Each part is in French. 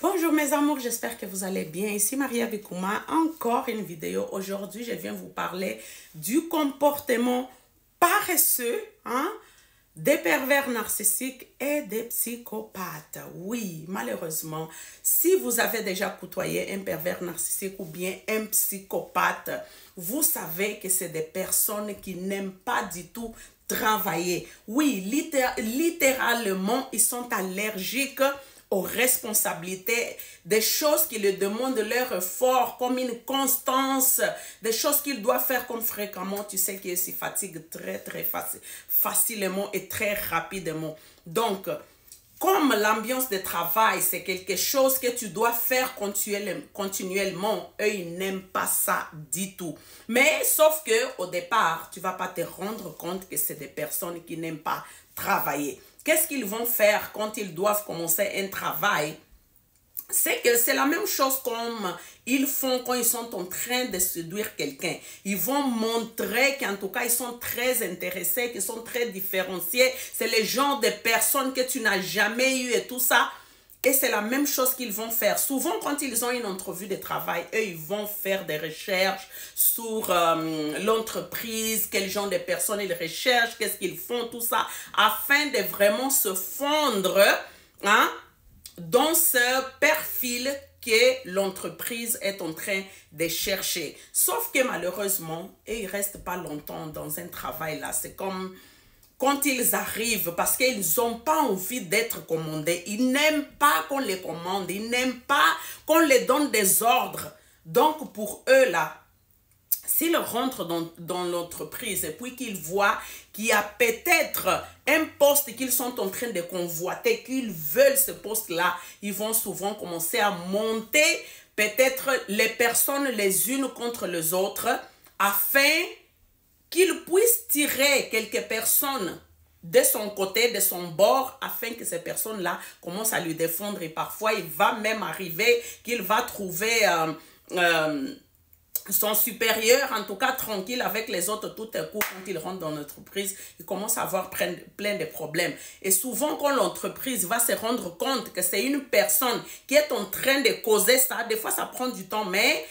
Bonjour mes amours, j'espère que vous allez bien. Ici Maria Bikouma, encore une vidéo. Aujourd'hui, je viens vous parler du comportement paresseux des pervers narcissiques et des psychopathes. Oui, malheureusement, si vous avez déjà côtoyé un pervers narcissique ou bien un psychopathe, vous savez que c'est des personnes qui n'aiment pas du tout travailler. Oui, littéralement, ils sont allergiques aux responsabilités, des choses qui leur demandent leur effort, comme une constance, des choses qu'ils doivent faire comme fréquemment. Tu sais qu'ils se fatiguent très facilement et très rapidement. Donc, comme l'ambiance de travail, c'est quelque chose que tu dois faire continuellement, eux, ils n'aiment pas ça du tout. Mais sauf que au départ, tu ne vas pas te rendre compte que c'est des personnes qui n'aiment pas travailler. Qu'est-ce qu'ils vont faire quand ils doivent commencer un travail? C'est que c'est la même chose comme ils font quand ils sont en train de séduire quelqu'un. Ils vont montrer qu'en tout cas, ils sont très intéressés, qu'ils sont très différenciés. C'est le genre de personnes que tu n'as jamais eu et tout ça. Et c'est la même chose qu'ils vont faire. Souvent, quand ils ont une entrevue de travail, eux, ils vont faire des recherches sur l'entreprise, quel genre de personnes ils recherchent, qu'est-ce qu'ils font, tout ça, afin de vraiment se fondre dans ce perfil que l'entreprise est en train de chercher. Sauf que malheureusement, ils ne restent pas longtemps dans un travail là. C'est comme quand ils arrivent, parce qu'ils n'ont pas envie d'être commandés. Ils n'aiment pas qu'on les commande. Ils n'aiment pas qu'on les donne des ordres. Donc, pour eux, là, s'ils rentrent dans l'entreprise et puis qu'ils voient qu'il y a peut-être un poste qu'ils sont en train de convoiter, qu'ils veulent ce poste-là, ils vont souvent commencer à monter peut-être les personnes les unes contre les autres afin qu'il puisse tirer quelques personnes de son côté, de son bord, afin que ces personnes-là commencent à lui défendre. Et parfois, il va même arriver qu'il va trouver son supérieur, en tout cas tranquille avec les autres tout à coup. Quand il rentre dans l'entreprise, il commence à avoir plein de problèmes. Et souvent, quand l'entreprise va se rendre compte que c'est une personne qui est en train de causer ça, des fois, ça prend du temps, mais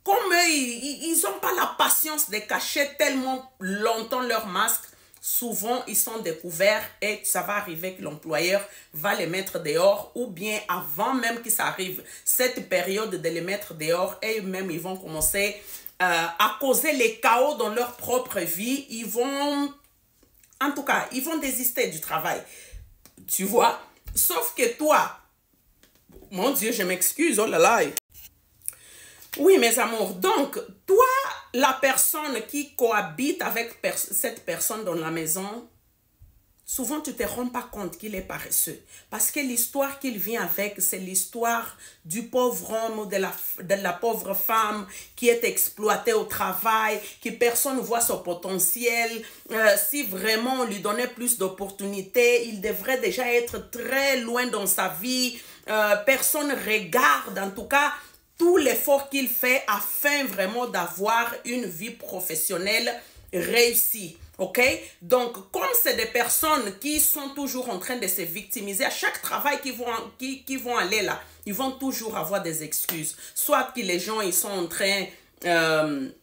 comme eux, ils n'ont pas la patience de cacher tellement longtemps leur masque, souvent ils sont découverts et ça va arriver que l'employeur va les mettre dehors ou bien avant même que ça arrive, cette période de les mettre dehors, et même ils vont commencer à causer les chaos dans leur propre vie. Ils vont, en tout cas, ils vont désister du travail. Tu vois? Sauf que toi, mon Dieu, je m'excuse, oh là là. Oui, mes amours, donc, toi, la personne qui cohabite avec cette personne dans la maison, souvent, tu ne te rends pas compte qu'il est paresseux. Parce que l'histoire qu'il vient avec, c'est l'histoire du pauvre homme ou de la pauvre femme qui est exploitée au travail, que personne ne voit son potentiel. Si vraiment on lui donnait plus d'opportunités, il devrait déjà être très loin dans sa vie. Personne ne regarde, en tout cas, tout l'effort qu'il fait afin vraiment d'avoir une vie professionnelle réussie. Ok? Donc, comme c'est des personnes qui sont toujours en train de se victimiser, à chaque travail qu'ils vont aller là, ils vont toujours avoir des excuses. Soit que les gens, ils sont en train de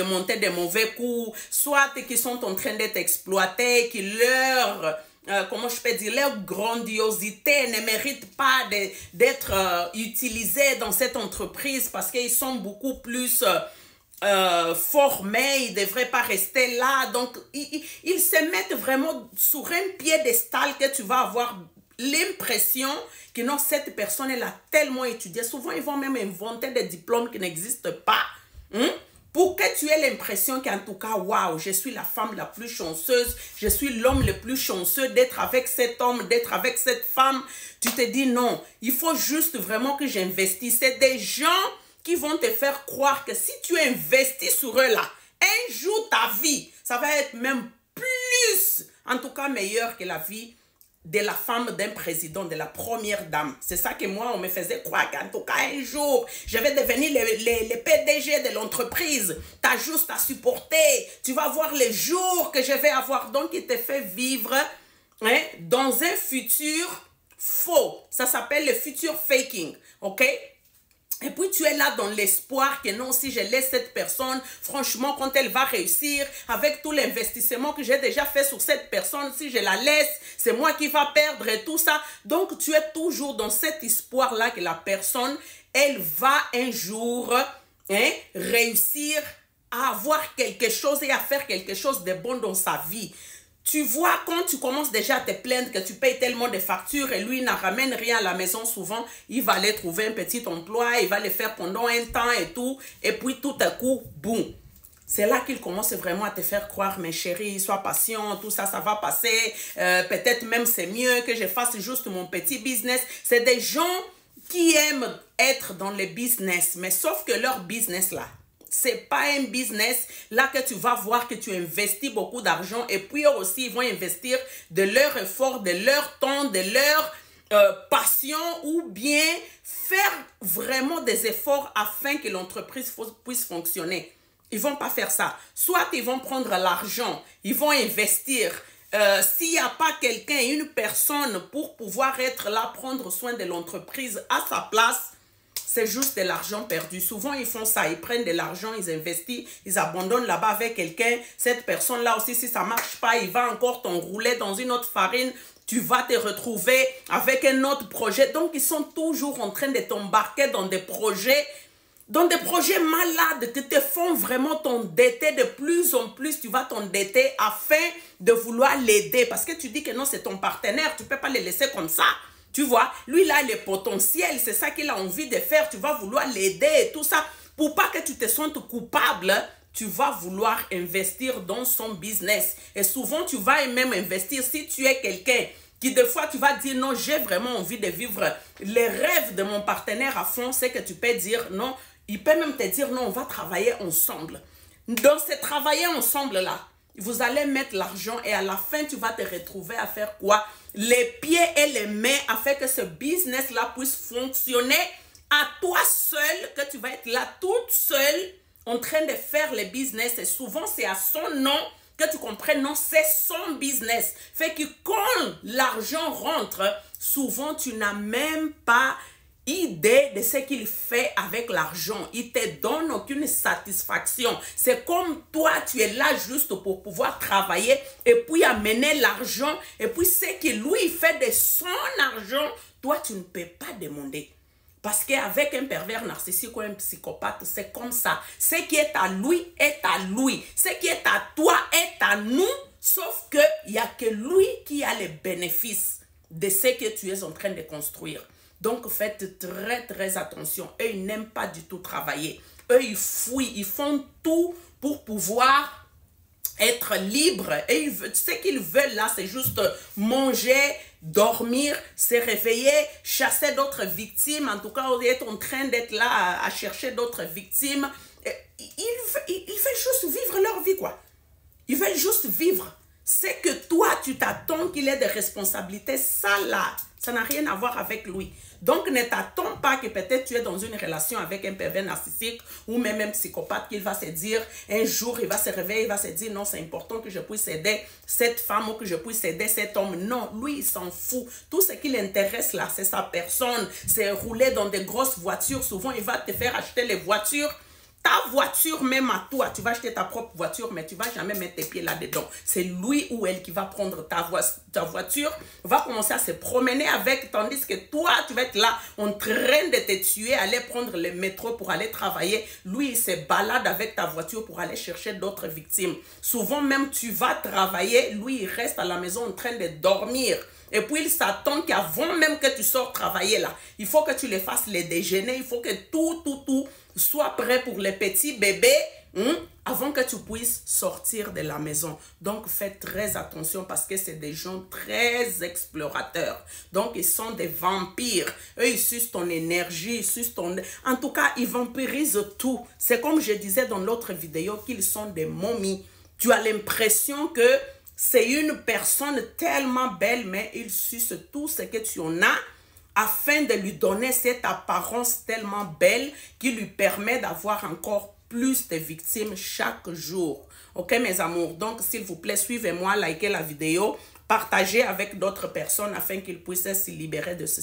monter des mauvais coups, soit qu'ils sont en train d'être exploités, que leur comment je peux dire, leur grandiosité ne mérite pas d'être utilisée dans cette entreprise parce qu'ils sont beaucoup plus formés, ils ne devraient pas rester là. Donc, ils se mettent vraiment sur un piédestal que tu vas avoir l'impression que non, cette personne, elle a tellement étudié. Souvent, ils vont même inventer des diplômes qui n'existent pas. Pour que tu aies l'impression qu'en tout cas, waouh, je suis la femme la plus chanceuse, je suis l'homme le plus chanceux d'être avec cet homme, d'être avec cette femme. Tu te dis non, il faut juste vraiment que j'investisse. C'est des gens qui vont te faire croire que si tu investis sur eux là, un jour ta vie, ça va être même plus, en tout cas meilleur que la vie de la femme d'un président, de la première dame. C'est ça que moi, on me faisait croire qu'en tout cas, un jour, je vais devenir le PDG de l'entreprise. Tu as juste à supporter. Tu vas voir les jours que je vais avoir. Donc, il te fait vivre dans un futur faux. Ça s'appelle le future faking, ok? Et puis tu es là dans l'espoir que non, si je laisse cette personne, franchement, quand elle va réussir, avec tout l'investissement que j'ai déjà fait sur cette personne, si je la laisse, c'est moi qui va perdre et tout ça. Donc tu es toujours dans cet espoir-là que la personne, elle va un jour réussir à avoir quelque chose et à faire quelque chose de bon dans sa vie. Tu vois, quand tu commences déjà à te plaindre que tu payes tellement de factures et lui ne ramène rien à la maison, souvent, il va aller trouver un petit emploi, il va le faire pendant un temps et tout, et puis tout à coup, boum. C'est là qu'il commence vraiment à te faire croire, mes chéris, sois patient, tout ça, ça va passer, peut-être même c'est mieux que je fasse juste mon petit business. C'est des gens qui aiment être dans le business, mais sauf que leur business là, c'est pas un business là que tu vas voir que tu investis beaucoup d'argent et puis eux aussi, ils vont investir de leur effort, de leur temps, de leur passion ou bien faire vraiment des efforts afin que l'entreprise puisse fonctionner. Ils vont pas faire ça. Soit ils vont prendre l'argent, ils vont investir. S'il n'y a pas quelqu'un, une personne pour pouvoir être là, prendre soin de l'entreprise à sa place, c'est juste de l'argent perdu. Souvent, ils font ça. Ils prennent de l'argent, ils investissent, ils abandonnent là-bas avec quelqu'un. Cette personne-là aussi, si ça ne marche pas, il va encore t'enrouler dans une autre farine. Tu vas te retrouver avec un autre projet. Donc, ils sont toujours en train de t'embarquer dans des projets malades qui te font vraiment t'endetter de plus en plus. Tu vas t'endetter afin de vouloir l'aider. Parce que tu dis que non, c'est ton partenaire. Tu ne peux pas le laisser comme ça. Tu vois, lui, il a le potentiel, c'est ça qu'il a envie de faire. Tu vas vouloir l'aider et tout ça. Pour pas que tu te sentes coupable, tu vas vouloir investir dans son business. Et souvent, tu vas même investir si tu es quelqu'un qui, des fois, tu vas dire non, j'ai vraiment envie de vivre les rêves de mon partenaire à fond. C'est que tu peux dire non. Il peut même te dire non, on va travailler ensemble. Dans ce travailler ensemble-là, vous allez mettre l'argent et à la fin, tu vas te retrouver à faire quoi? Les pieds et les mains afin que ce business-là puisse fonctionner à toi seul, que tu vas être là toute seule en train de faire le business. Et souvent, c'est à son nom que tu comprennes, non, c'est son business. Fait que quand l'argent rentre, souvent, tu n'as même pas idée de ce qu'il fait avec l'argent. Il te donne aucune satisfaction. C'est comme toi, tu es là juste pour pouvoir travailler et puis amener l'argent. Et puis ce que lui fait de son argent, toi, tu ne peux pas demander. Parce qu'avec un pervers narcissique ou un psychopathe, c'est comme ça. Ce qui est à lui est à lui. Ce qui est à toi est à nous. Sauf qu'il n'y a que lui qui a les bénéfices de ce que tu es en train de construire. Donc, faites très, très attention. Eux, ils n'aiment pas du tout travailler. Eux, ils fouillent. Ils font tout pour pouvoir être libres. Et ce qu'ils veulent là, c'est juste manger, dormir, se réveiller, chasser d'autres victimes. En tout cas, on est en train d'être là à chercher d'autres victimes. Ils veulent juste vivre leur vie, quoi. Ils veulent juste vivre. C'est que toi, tu t'attends qu'il ait des responsabilités. Ça, là, ça n'a rien à voir avec lui. Donc, ne t'attends pas que peut-être tu es dans une relation avec un pervers narcissique ou même un psychopathe qu'il va se dire, un jour, il va se réveiller, il va se dire, non, c'est important que je puisse aider cette femme ou que je puisse aider cet homme. Non, lui, il s'en fout. Tout ce qui l'intéresse là, c'est sa personne. C'est rouler dans des grosses voitures. Souvent, il va te faire acheter les voitures. Ta voiture même à toi, tu vas acheter ta propre voiture, mais tu ne vas jamais mettre tes pieds là-dedans. C'est lui ou elle qui va prendre ta voiture, va commencer à se promener avec, tandis que toi, tu vas être là en train de te tuer, aller prendre le métro pour aller travailler. Lui, il se balade avec ta voiture pour aller chercher d'autres victimes. Souvent même, tu vas travailler, lui, il reste à la maison en train de dormir. Et puis, il s'attend qu'avant même que tu sors travailler là, il faut que tu les fasses les déjeuners, il faut que tout soit prêt pour les petits bébés avant que tu puisses sortir de la maison. Donc, faites très attention parce que c'est des gens très explorateurs. Donc, ils sont des vampires. Eux, ils sucent ton énergie, ils sucent ton... En tout cas, ils vampirisent tout. C'est comme je disais dans l'autre vidéo qu'ils sont des momies. Tu as l'impression que c'est une personne tellement belle, mais il suce tout ce que tu en as afin de lui donner cette apparence tellement belle qui lui permet d'avoir encore plus de victimes chaque jour. Ok, mes amours? Donc, s'il vous plaît, suivez-moi, likez la vidéo, partagez avec d'autres personnes afin qu'ils puissent se libérer de ce